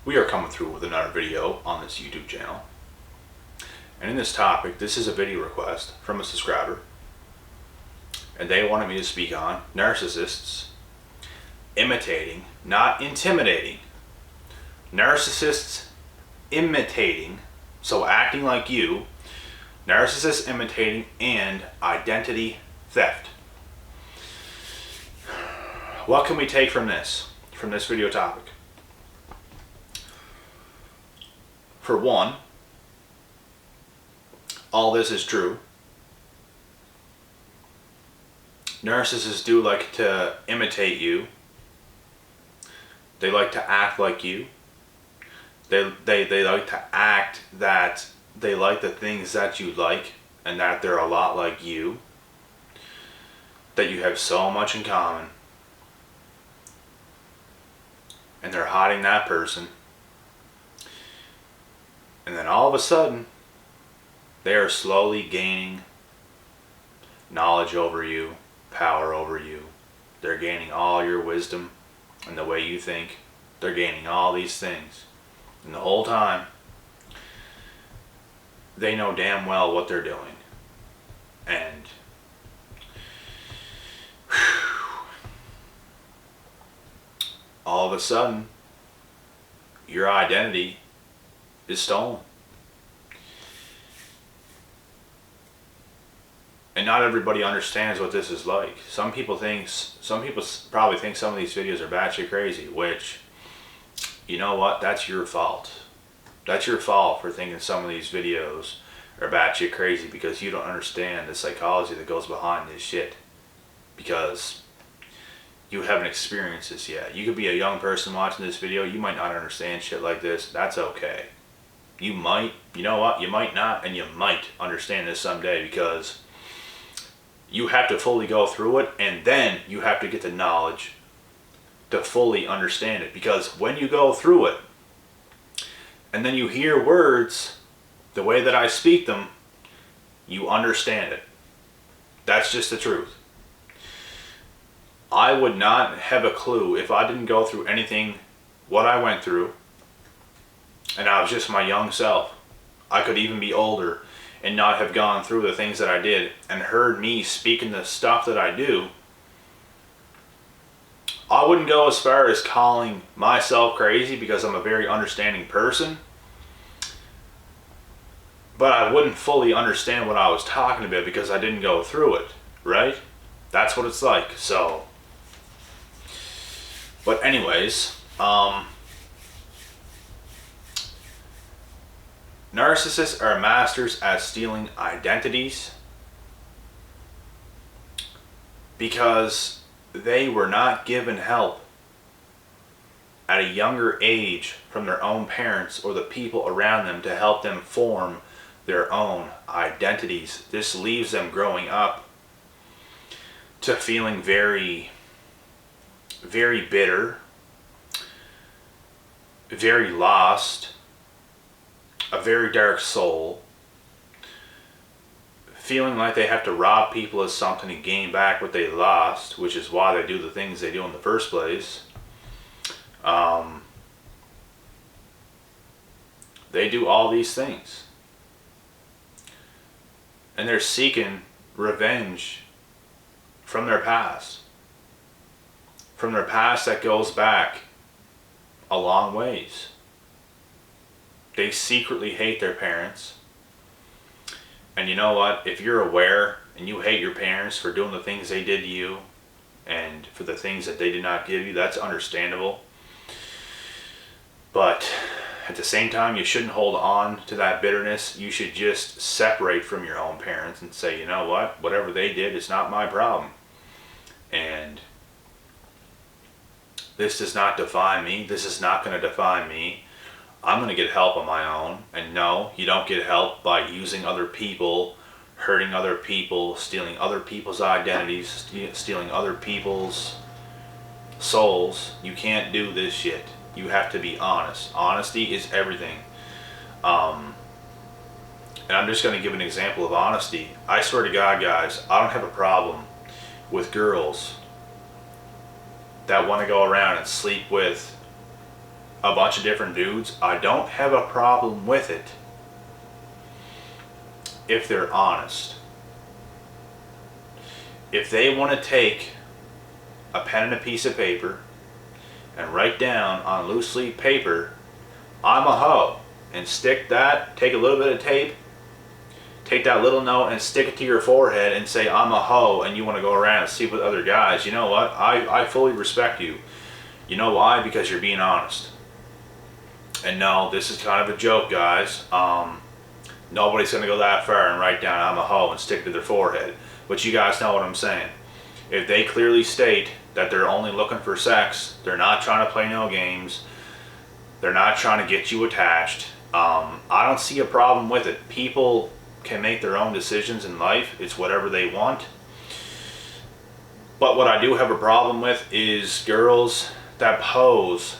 we are coming through with another video on this YouTube channel. And in this topic, this is a video request from a subscriber. And they wanted me to speak on narcissists imitating, not intimidating. Narcissists imitating, so acting like you, narcissists imitating, and identity theft. What can we take from this video topic? For one, all this is true. Narcissists do like to imitate you. They like to act like you. They like to act that they like the things that you like and that they're a lot like you. That you have so much in common. And they're hiding that person. And then all of a sudden, they are slowly gaining knowledge over you, power over you. They're gaining all your wisdom and the way you think. They're gaining all these things. And the whole time, they know damn well what they're doing. And all of a sudden, your identity is stolen. And not everybody understands what this is like. Some people probably think some of these videos are batshit crazy, which, you know what, that's your fault. That's your fault for thinking some of these videos are batshit crazy, because you don't understand the psychology that goes behind this shit. Because you haven't experienced this yet. You could be a young person watching this video, you might not understand shit like this. That's okay. You might, you know what, you might not, and you might understand this someday, because you have to fully go through it, and then you have to get the knowledge to fully understand it. Because when you go through it, and then you hear words the way that I speak them, you understand it. That's just the truth. I would not have a clue if I didn't go through anything what I went through, and I was just my young self. I could even be older and not have gone through the things that I did and heard me speaking the stuff that I do. I wouldn't go as far as calling myself crazy, because I'm a very understanding person. But I wouldn't fully understand what I was talking about because I didn't go through it, right? That's what it's like. So, but anyways, narcissists are masters at stealing identities because they were not given help at a younger age from their own parents or the people around them to help them form their own identities. This leaves them growing up to feeling very, very bitter, very lost, a very dark soul, feeling like they have to rob people of something to gain back what they lost, which is why they do the things they do in the first place. They do all these things. And they're seeking revenge from their past. From their past that goes back a long ways. They secretly hate their parents. And you know what? If you're aware and you hate your parents for doing the things they did to you and for the things that they did not give you, that's understandable. But at the same time, you shouldn't hold on to that bitterness. You should just separate from your own parents and say, you know what? Whatever they did is not my problem. And this does not define me. This is not going to define me. I'm going to get help on my own. And no, you don't get help by using other people, hurting other people, stealing other people's identities, stealing other people's souls. You can't do this shit. You have to be honest. Honesty is everything. And I'm just going to give an example of honesty. I swear to God, guys, I don't have a problem with girls that want to go around and sleep with a bunch of different dudes, I don't have a problem with it if they're honest. If they want to take a pen and a piece of paper and write down on loose leaf paper, I'm a hoe, and stick that, take a little bit of tape, take that little note and stick it to your forehead and say, I'm a hoe, and you want to go around and sleep with other guys, you know what? I fully respect you. You know why? Because you're being honest. And no, this is kind of a joke, guys. Nobody's going to go that far and write down, I'm a hoe, and stick it to their forehead. But you guys know what I'm saying. If they clearly state that they're only looking for sex, they're not trying to play no games, they're not trying to get you attached, I don't see a problem with it. People can make their own decisions in life. It's whatever they want. But what I do have a problem with is girls that pose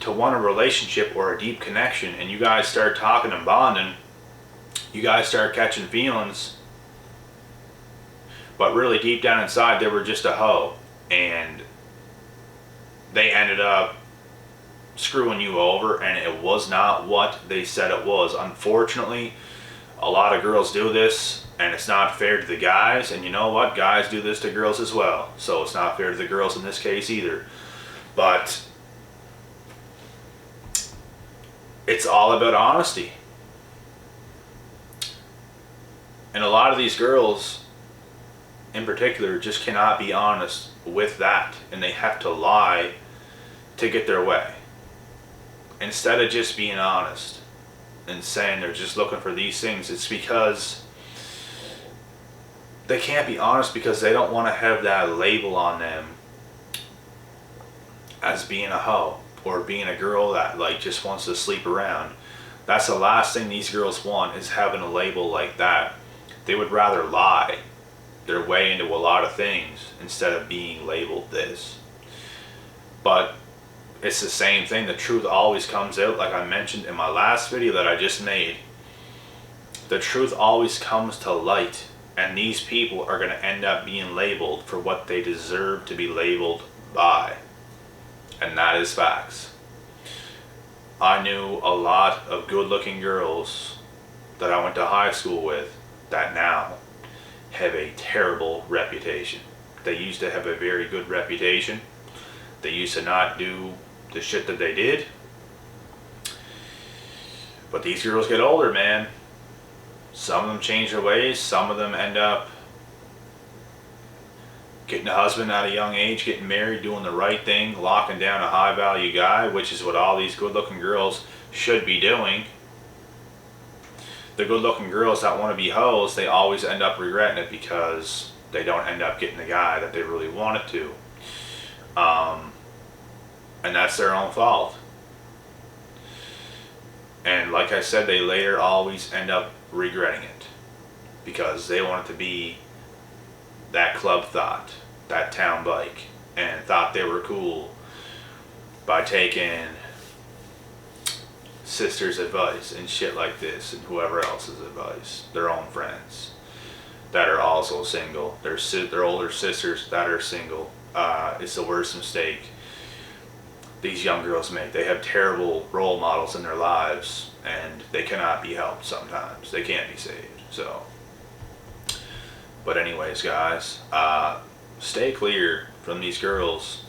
to want a relationship or a deep connection, and you guys start talking and bonding, you guys start catching feelings, but really deep down inside they were just a hoe, and they ended up screwing you over, and it was not what they said it was. Unfortunately, a lot of girls do this, and it's not fair to the guys, and you know what, guys do this to girls as well, so it's not fair to the girls in this case either. But it's all about honesty. And a lot of these girls in particular just cannot be honest with that, and they have to lie to get their way. Instead of just being honest and saying they're just looking for these things, it's because they can't be honest because they don't want to have that label on them as being a hoe or being a girl that like just wants to sleep around. That's the last thing these girls want, is having a label like that. They would rather lie their way into a lot of things instead of being labeled this. But it's the same thing. The truth always comes out, like I mentioned in my last video that I just made. The truth always comes to light, and these people are going to end up being labeled for what they deserve to be labeled by. And that is facts. I knew a lot of good-looking girls that I went to high school with that now have a terrible reputation. They used to have a very good reputation. They used to not do the shit that they did. But these girls get older, man. Some of them change their ways. Some of them end up getting a husband at a young age, getting married, doing the right thing, locking down a high value guy, which is what all these good looking girls should be doing. The good looking girls that want to be hoes, they always end up regretting it because they don't end up getting the guy that they really wanted to. And that's their own fault. And like I said, they later always end up regretting it because they wanted to be that club thought, that town bike, and thought they were cool by taking sister's advice and shit like this, and whoever else's advice, their own friends that are also single, their older sisters that are single. It's the worst mistake these young girls make. They have terrible role models in their lives, and they cannot be helped sometimes. They can't be saved. So, but anyways, guys, stay clear from these girls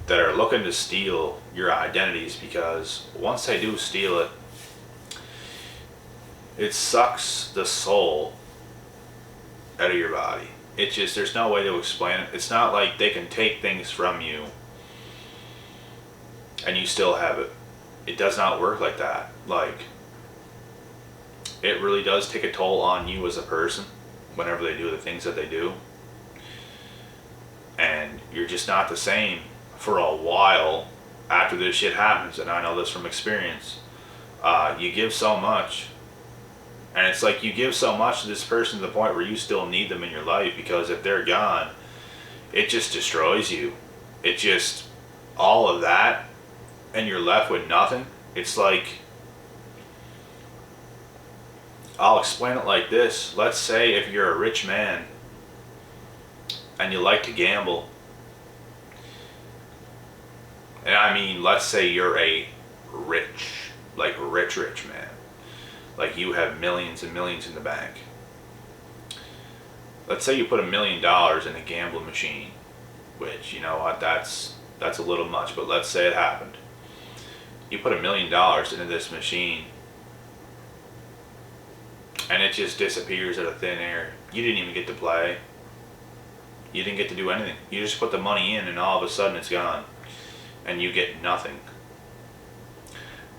that are looking to steal your identities, because once they do steal it, it sucks the soul out of your body. It just, there's no way to explain it. It's not like they can take things from you and you still have it. It does not work like that. Like, it really does take a toll on you as a person whenever they do the things that they do. And you're just not the same for a while after this shit happens. And I know this from experience. You give so much, and it's like you give so much to this person to the point where you still need them in your life, because if they're gone, it just destroys you. It just, all of that, and you're left with nothing. It's like, I'll explain it like this. Let's say if you're a rich man and you like to gamble, And I mean, let's say you're a rich, like rich man. Like you have millions and millions in the bank. Let's say you put $1 million in a gambling machine, which, you know what, that's a little much, but let's say it happened. You put $1 million into this machine and it just disappears out of thin air. You didn't even get to play. You didn't get to do anything. You just put the money in and all of a sudden it's gone. And you get nothing.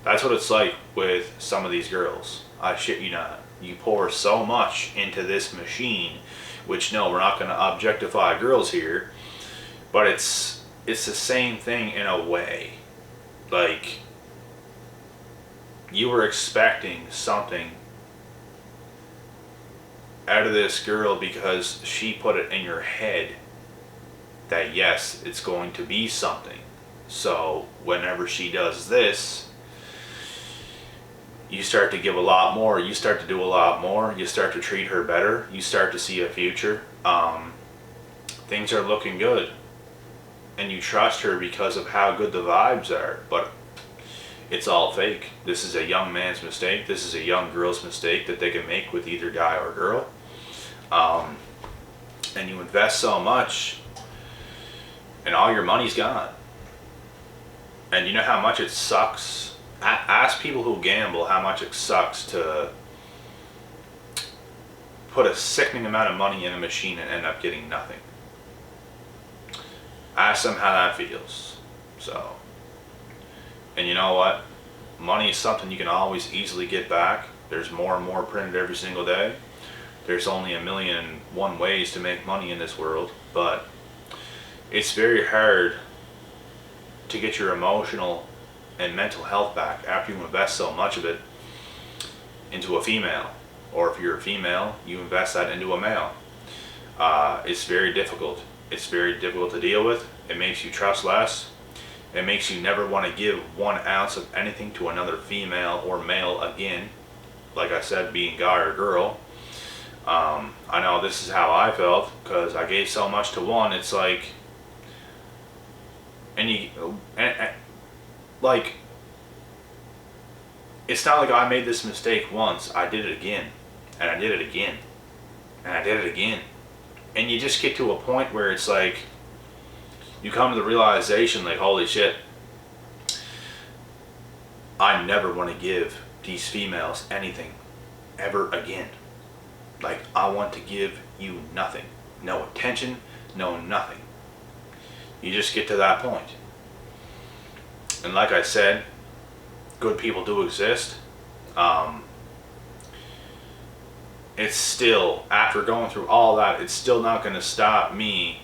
That's what it's like with some of these girls. I shit you not. You pour so much into this machine, which no, we're not going to objectify girls here, but it's the same thing in a way. Like, you were expecting something out of this girl because she put it in your head that yes, it's going to be something. So whenever she does this, you start to give a lot more, you start to do a lot more, you start to treat her better, you start to see a future. Things are looking good. And you trust her because of how good the vibes are. But it's all fake. This is a young man's mistake. This is a young girl's mistake that they can make with either guy or girl. And you invest so much and all your money's gone. And you know how much it sucks? Ask people who gamble how much it sucks to put a sickening amount of money in a machine and end up getting nothing. Ask them how that feels. So, and you know what? Money is something you can always easily get back. There's more and more printed every single day. There's only 1,000,001 ways to make money in this world, but it's very hard to get your emotional and mental health back after you invest so much of it into a female. Or if you're a female, you invest that into a male. It's very difficult. It's very difficult to deal with. It makes you trust less. It makes you never want to give 1 ounce of anything to another female or male again. Like I said, being guy or girl. I know this is how I felt because I gave so much to one. It's like, like, it's not like I made this mistake once. I did it again, and I did it again, and I did it again. And you just get to a point where it's like, you come to the realization like, holy shit, I never want to give these females anything ever again. Like, I want to give you nothing. No attention, no nothing. You just get to that point. And like I said, good people do exist. It's still, after going through all that, it's still not going to stop me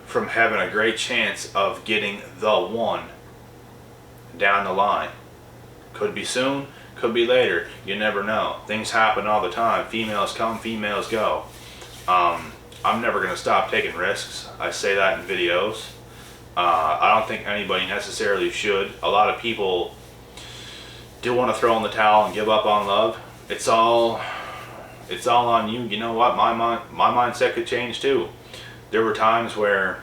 from having a great chance of getting the one down the line. Could be soon, could be later. You never know. Things happen all the time. Females come, females go. I'm never going to stop taking risks. I say that in videos. I don't think anybody necessarily should. A lot of people do want to throw in the towel and give up on love. It's all on you. You know what? My mindset could change too. There were times where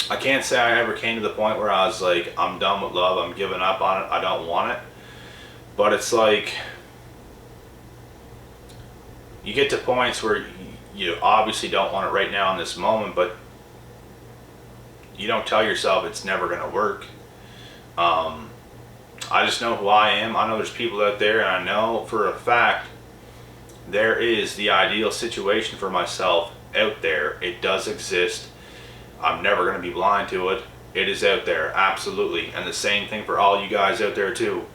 I can't say I ever came to the point where I was like, I'm done with love, I'm giving up on it, I don't want it. But it's like, you get to points where you obviously don't want it right now in this moment, but you don't tell yourself it's never going to work. I just know who I am. I know there's people out there, and I know for a fact there is the ideal situation for myself out there. It does exist. I'm never going to be blind to it. It is out there, absolutely. And the same thing for all you guys out there too.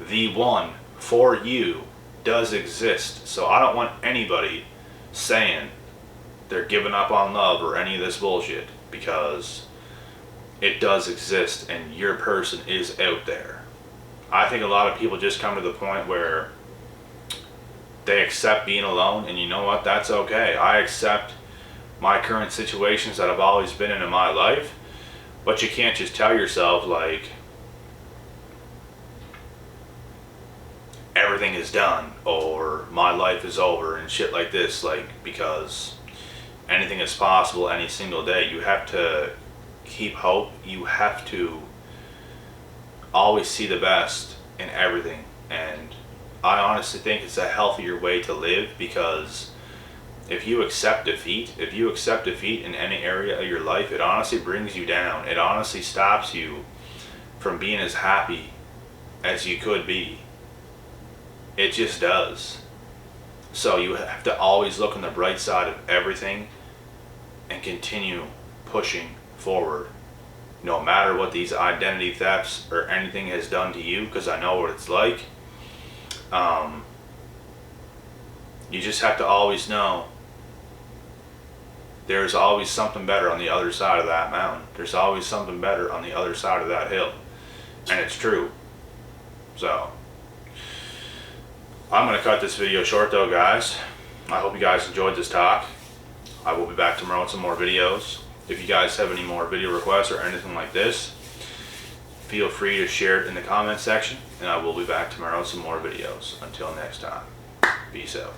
The one for you does exist. So I don't want anybody saying they're giving up on love or any of this bullshit, because it does exist and your person is out there. I think a lot of people just come to the point where they accept being alone, and you know what, that's okay. I accept my current situations that I've always been in my life, but you can't just tell yourself like everything is done or my life is over and shit like this, like, because anything is possible any single day. You have to keep hope. You have to always see the best in everything. And I honestly think it's a healthier way to live, because if you accept defeat in any area of your life, it honestly brings you down. It honestly stops you from being as happy as you could be. It just does. So you have to always look on the bright side of everything and continue pushing forward, no matter what these identity thefts or anything has done to you, because I know what it's like. You just have to always know there's always something better on the other side of that mountain. There's always something better on the other side of that hill. And it's true. So I'm going to cut this video short though, guys. I hope you guys enjoyed this talk. I will be back tomorrow with some more videos. If you guys have any more video requests or anything like this, feel free to share it in the comment section, and I will be back tomorrow with some more videos. Until next time, peace out.